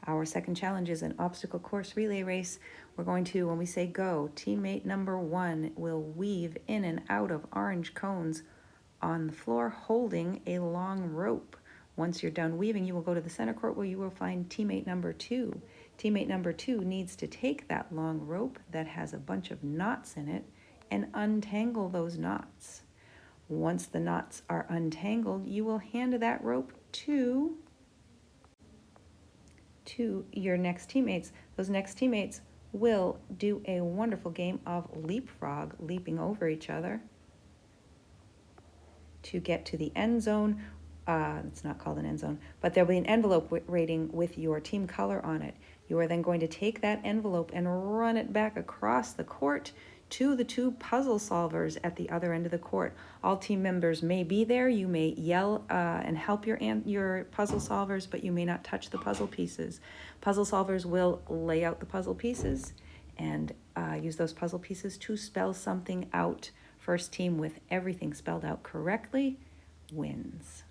Our second challenge is an obstacle course relay race. We're going to, when we say go, teammate number 1 will weave in and out of orange cones on the floor holding a long rope. Once you're done weaving, you will go to the center court where you will find teammate number 2. Teammate number 2 needs to take that long rope that has a bunch of knots in it and untangle those knots. Once the knots are untangled, you will hand that rope to your next teammates. Those next teammates will do a wonderful game of leapfrog, leaping over each other to get to the end zone. It's not called an end zone, but there'll be an envelope rating with your team color on it. You are then going to take that envelope and run it back across the court to the 2 puzzle solvers at the other end of the court. All team members may be there. You may yell and help your puzzle solvers, but you may not touch the puzzle pieces. Puzzle solvers will lay out the puzzle pieces and use those puzzle pieces to spell something out. First team with everything spelled out correctly wins.